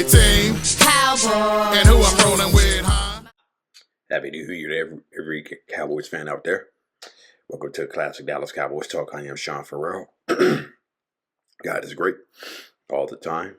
team. Cowboys. And who I'm rolling with, huh? Happy New Year to every Cowboys fan out there. Welcome to Classic Dallas Cowboys Talk. I am Sean Farrell. God is great. All the time,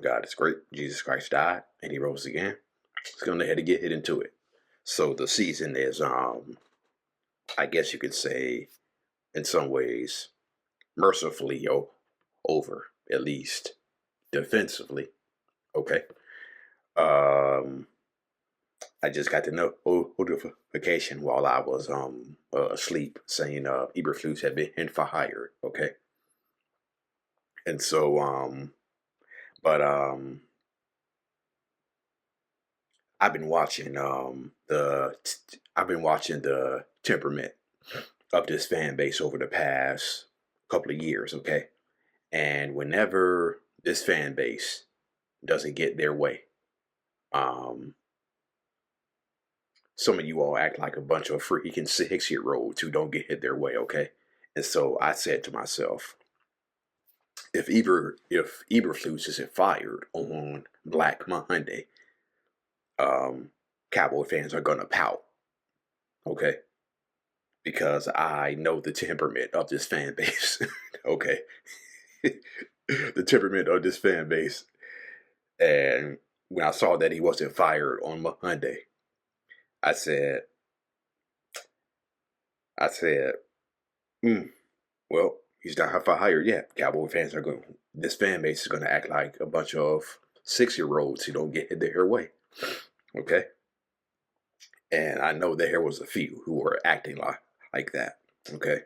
God is great. Jesus Christ died and he rose again. Let's go ahead and get into it. So the season is, I guess you could say, in some ways, mercifully over, at least defensively. Okay. I just got the notification while I was asleep saying Eberflus had been fired. Okay. And so I've been watching the temperament of this fan base over the past couple of years, okay? And whenever this fan base doesn't get their way, some of you all act like a bunch of freaking 6-year-olds who don't get their way, okay? And so I said to myself, if Eberflus isn't fired on Black Monday, Cowboy fans are gonna pout, okay? Because I know the temperament of this fan base, okay? The temperament of this fan base. And when I saw that he wasn't fired on Monday, I said, well, he's not fired yet. Cowboy fans are going, this fan base is going to act like a bunch of 6-year-olds who don't get their way. Okay. And I know there was a few who were acting like that. Okay.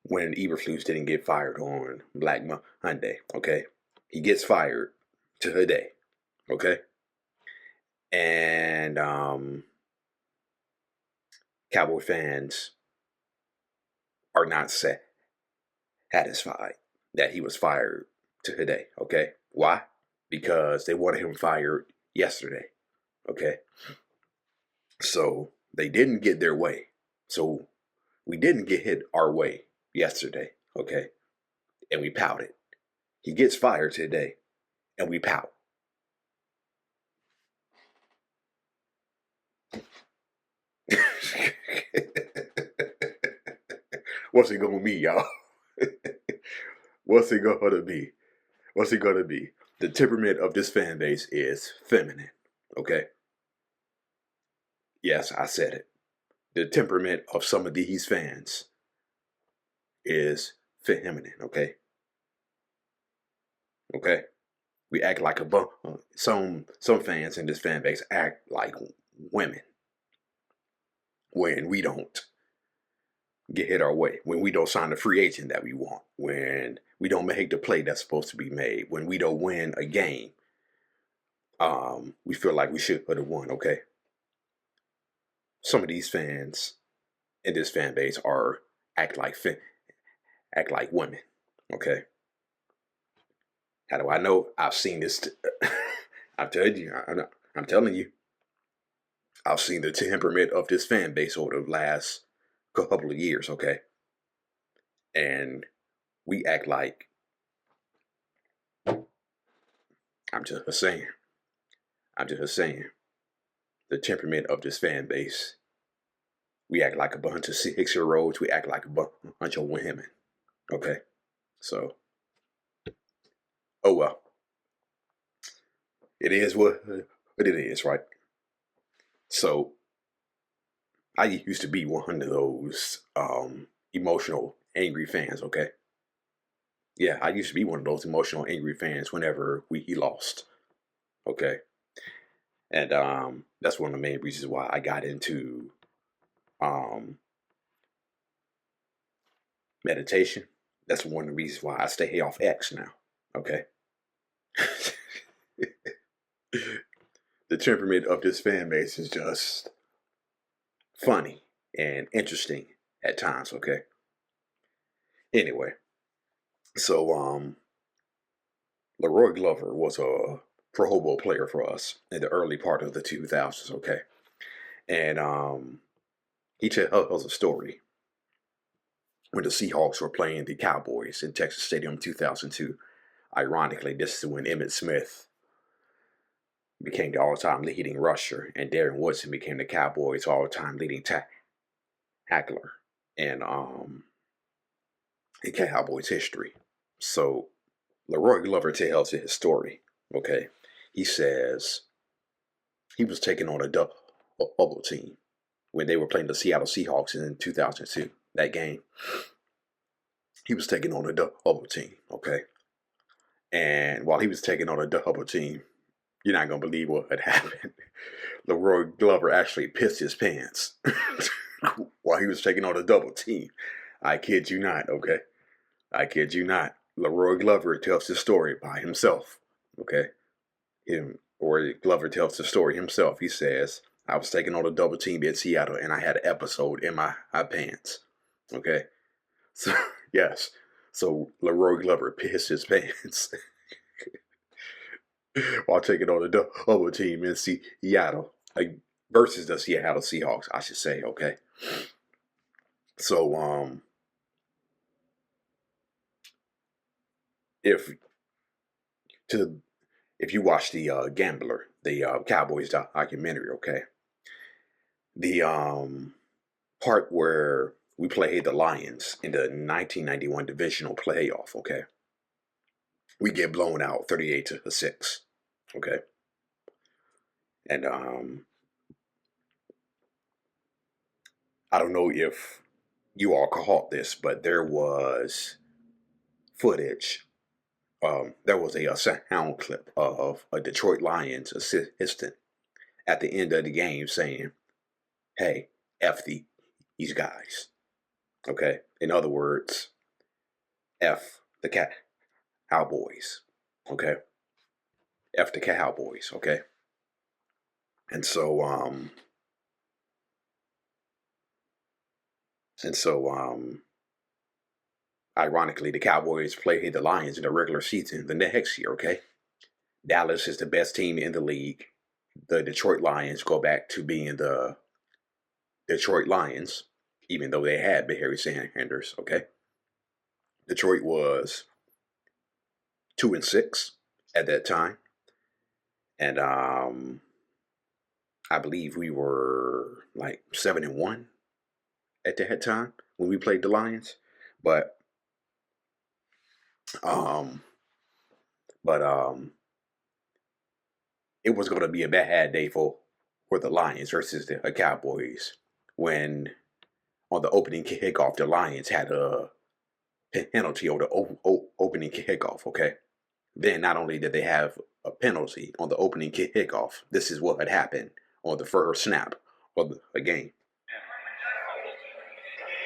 When Eberflus didn't get fired on Black Monday. Okay. He gets fired today. Okay. And Cowboy fans are not satisfied that he was fired today. Okay. Why? Because they wanted him fired yesterday. Okay. So they didn't get their way. So we didn't get our way yesterday. Okay. And we pouted. He gets fired today and we pout. What's it gonna be, y'all? What's it gonna be? What's it gonna be? The temperament of this fan base is feminine. Okay? Yes, I said it. The temperament of some of these fans is feminine. Okay? Okay? We act like some fans in this fan base act like women when we don't get our way, when we don't sign the free agent that we want, when we don't make the play that's supposed to be made, when we don't win a game, we feel like we should have won. Okay. Some of these fans in this fan base act like women. Okay. How do I know? I've seen this. I'm telling you. I've seen the temperament of this fan base over the last couple of years, okay? And we act like, I'm just saying, the temperament of this fan base, we act like a bunch of 6-year-olds, we act like a bunch of women, okay? So, oh well. It is what it is, right? So, I used to be one of those emotional, angry fans, okay? Yeah, I used to be one of those emotional, angry fans whenever he lost, okay? And that's one of the main reasons why I got into meditation. That's one of the reasons why I stay off X now, okay? The temperament of this fan base is just funny and interesting at times, okay? Anyway, so Leroy Glover was a Pro Bowl player for us in the early part of the 2000s, okay? And he tells a story when the Seahawks were playing the Cowboys in Texas Stadium in 2002. Ironically, this is when Emmitt Smith became the all-time leading rusher, and Darren Woodson became the Cowboys' all-time leading tackler in Cowboys history. So Leroy Glover tells his story. Okay, he says he was taking on a double team when they were playing the Seattle Seahawks in 2002. That game, he was taking on a double team. Okay, and while he was taking on a double team, you're not gonna believe what had happened. Leroy Glover actually pissed his pants while he was taking on a double team. I kid you not. Okay, I kid you not. Leroy Glover tells the story by himself. Okay, Glover tells the story himself. He says, "I was taking on a double team in Seattle, and I had an episode in my pants." Okay, so yes, so Leroy Glover pissed his pants while taking on a double team in Seattle, like versus the Seattle Seahawks, I should say. Okay, so if to if you watch the Gambler, the Cowboys documentary, okay, the part where we played the Lions in the 1991 divisional playoff, okay, we get blown out 38-6, okay, and I don't know if you all caught this, but there was footage. There was a sound clip of a Detroit Lions assistant at the end of the game saying, "Hey, F these guys." Okay. In other words, F the Cowboys. Okay. F the Cowboys. Okay. And so ironically, the Cowboys played the Lions in the regular season the next year. Okay. Dallas is the best team in the league. The Detroit Lions go back to being the Detroit Lions, even though they had Barry Sanders. Okay. Detroit was 2-6 at that time. And I believe we were like 7-1 at that time when we played the Lions. But um but it was gonna be a bad day for the Lions versus the Cowboys when on the opening kickoff the Lions had a penalty on the opening kickoff, okay? Then not only did they have a penalty on the opening kickoff, this is what had happened on the first snap of the game.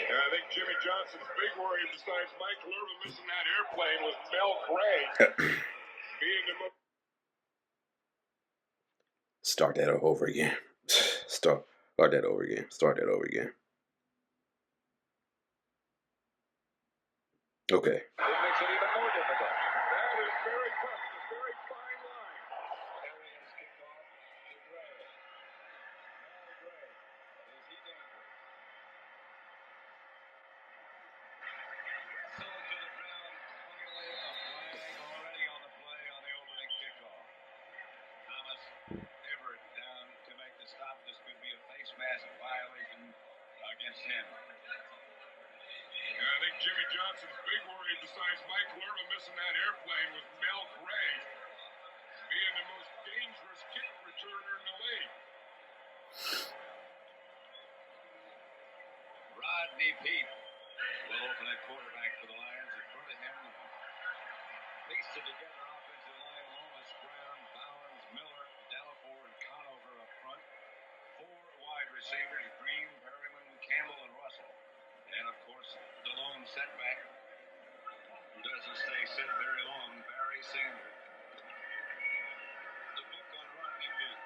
And I think Jimmy Johnson's big worry, besides Mike Lerman missing that airplane, was Mel Gray being the most. Start that over again. Start that over again. Start that over again. Okay. It makes it even more difficult. That is very tough. It's a very fine line. Arians kick off to Gray. Now Gray. Is he dangerous? Wrestled to the ground. Finally, a flag already on the play on the opening kickoff. Thomas Everett down to make the stop. This could be a face mask violation against him. And I think Jimmy Johnson's big worry, besides Mike Lerman missing that airplane, was Mel Gray being the most dangerous kick returner in the league. Rodney Peete will open at quarterback for the Lions. In front of him, pasted together offensive line: Lomas, Brown, Bowens, Miller, Delafour, and Conover up front. 4 wide receivers: Green, Perryman, Campbell, and Russell. And of course, the lone setback, who doesn't stay set very long, Barry Sanders. The book on Rodney Peete.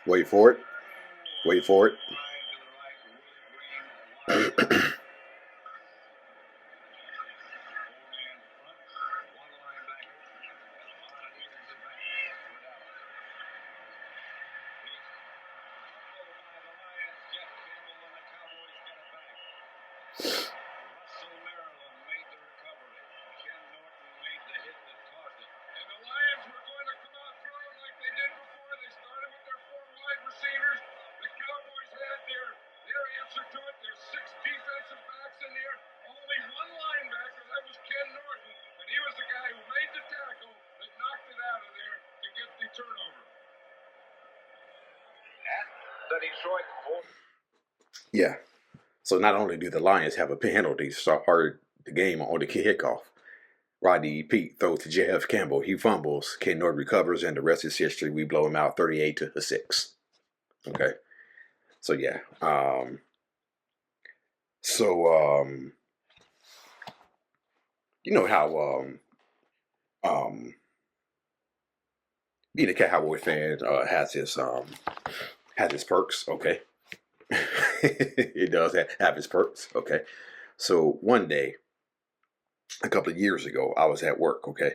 Wait for it. Wait for it. Wide to the right, Willie Green, wide. 4-man front, 1 linebacker, and a lot of defensive backs for Dallas. Peete fumbled by the Lions. Jeff Campbell and the Cowboys get it back. Russell Maryland made the recovery. answer to it. There's 6 defensive backs in here. Only one linebacker. That was Ken Norton. And he was the guy who made the tackle that knocked it out of there to get the turnover. At the Detroit Bull. Yeah. So not only do the Lions have a penalty to start the game on the kickoff, Rodney Peete throws to Jeff Campbell. He fumbles. Ken Norton recovers, and the rest is history. We blow him out 38-6. Okay. So yeah. You know how being a Cowboy fan has his perks. Okay. It does have its perks. Okay. So one day, a couple of years ago, I was at work. Okay.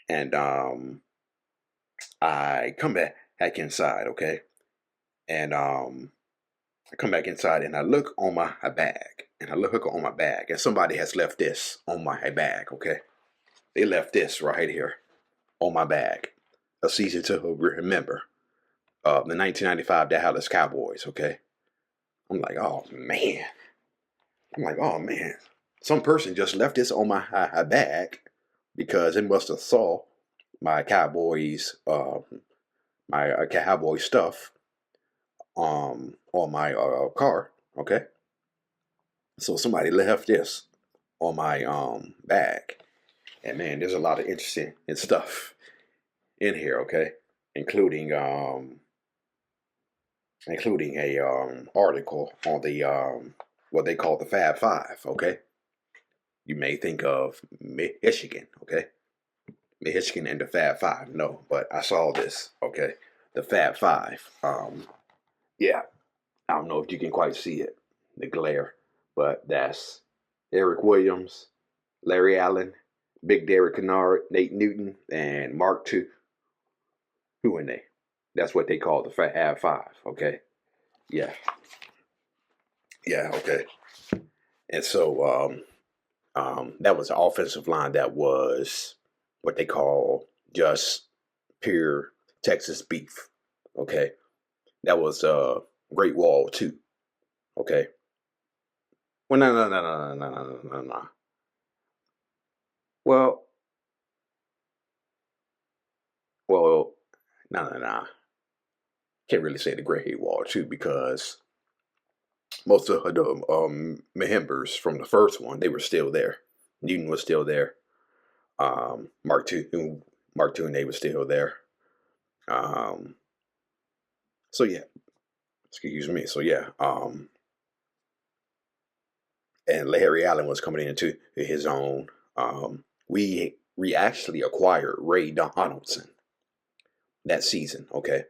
And I come back inside. Okay. And I come back inside and I look on my bag. And somebody has left this on my bag. Okay. They left this right here on my bag. A season to remember. The 1995 Dallas Cowboys. Okay. I'm like, oh man. Some person just left this on my bag because it must have saw my Cowboys, my Cowboy stuff on my car. Okay. So somebody left this on my bag. And man, there's a lot of interesting stuff in here, okay? Including a article on the what they call the Fab Five, okay? You may think of Michigan, okay? Michigan and the Fab Five. No, but I saw this, okay? The Fab Five. Yeah. I don't know if you can quite see it, the glare, but that's Eric Williams, Larry Allen, Big Derek Kennard, Nate Newton, and Mark II. Who in they? That's what they call the Fab Five, okay? Yeah. Yeah, okay. And so that was an offensive line that was what they call just pure Texas beef, okay? That was Great Wall too, okay? Well, no. Well, no. Can't really say the Great Wall too because most of the members from the first one, they were still there. Newton was still there. Mark II and they were still there. So yeah, excuse me. So yeah, and Larry Allen was coming into his own. We actually acquired Ray Donaldson that season. Okay,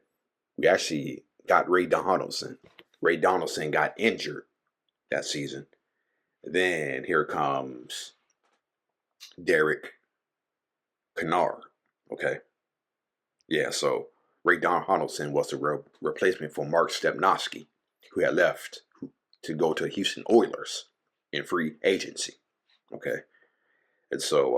we actually got Ray Donaldson. Ray Donaldson got injured that season. Then here comes Derek Kennard. Okay, yeah. So Ray Donaldson was the replacement for Mark Stepnoski, who had left to go to Houston Oilers in free agency. Okay. And so,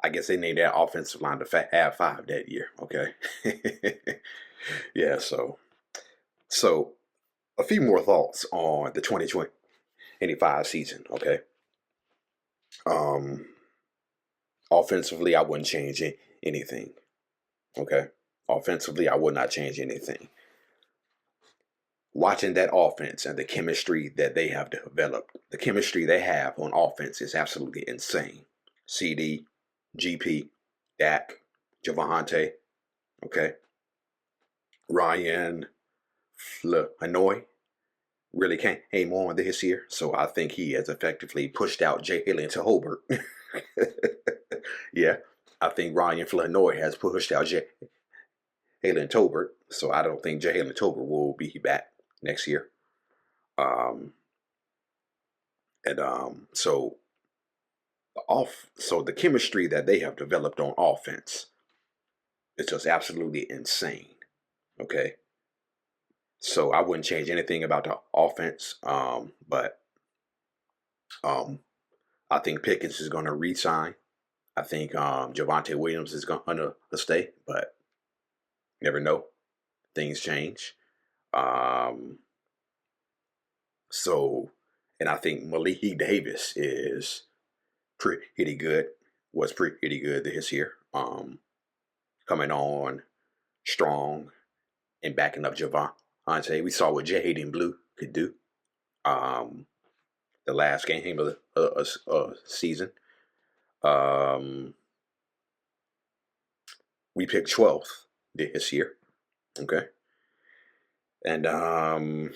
I guess they named that offensive line the Fab Five that year. Okay. Yeah. So a few more thoughts on the 2025 season. Okay. Offensively, I wouldn't change anything. Okay. Offensively, I would not change anything. Watching that offense and the chemistry that they have developed, the chemistry they have on offense is absolutely insane. CD, GP, Dak, Javante, okay? Ryan Hanoi really came on this year, so I think he has effectively pushed out Jalen Tolbert. Yeah, I think Ryan Flanoy has pushed out Jalen Tolbert, so I don't think Jalen Tolbert will be back next year. So the chemistry that they have developed on offense is just absolutely insane. Okay. So I wouldn't change anything about the offense. But I think Pickens is going to re-sign. I think Javante Williams is going to stay, but never know. things change. So, and I think Malik Davis is pretty good. Was pretty good this year. Coming on strong and backing up Javante. We saw what Jaden Blue could do. The last game of the season. We picked 12th this year. Okay. And I'm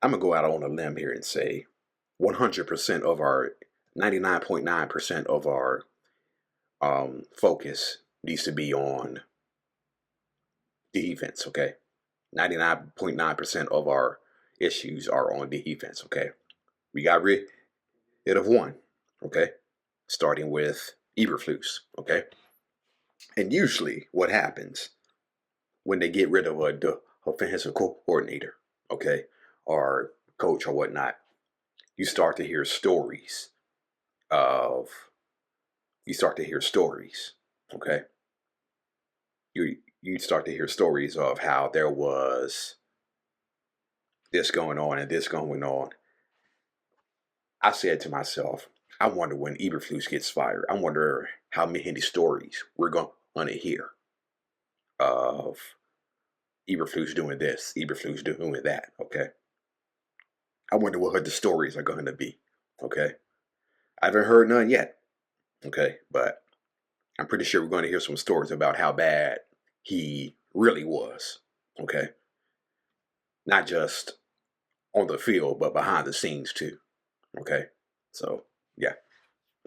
gonna go out on a limb here and say 100% of our 99.9% of our focus needs to be on defense. Okay. 99.9% of our issues are on defense. Okay. We got rid of one. Okay. Starting with Eberflus. Okay. And usually what happens when they get rid of a offensive coordinator, okay, or coach or whatnot, you start to hear stories, okay? You start to hear stories of how there was this going on and this going on. I said to myself, I wonder when Eberflus gets fired, I wonder how many stories we're going to hear of Eberflus doing this, Eberflus doing that, okay? I wonder what the stories are going to be, okay? I haven't heard none yet, okay? But I'm pretty sure we're going to hear some stories about how bad he really was, okay? Not just on the field, but behind the scenes too, okay? So, yeah.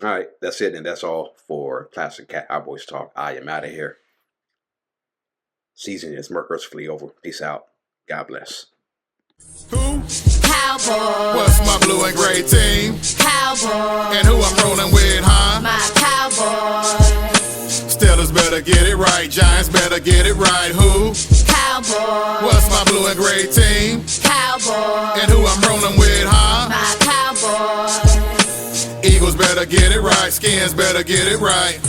All right, that's it, and that's all for Classic Cowboys Talk. I am out of here. Season is mercifully over. Peace out. God bless. Who? Cowboys. What's my blue and gray team? Cowboys. And who I'm rolling with, huh? My Cowboys. Steelers better get it right. Giants better get it right. Who? Cowboys. What's my blue and gray team? Cowboys. And who I'm rolling with, huh? My Cowboys. Eagles better get it right. Skins better get it right.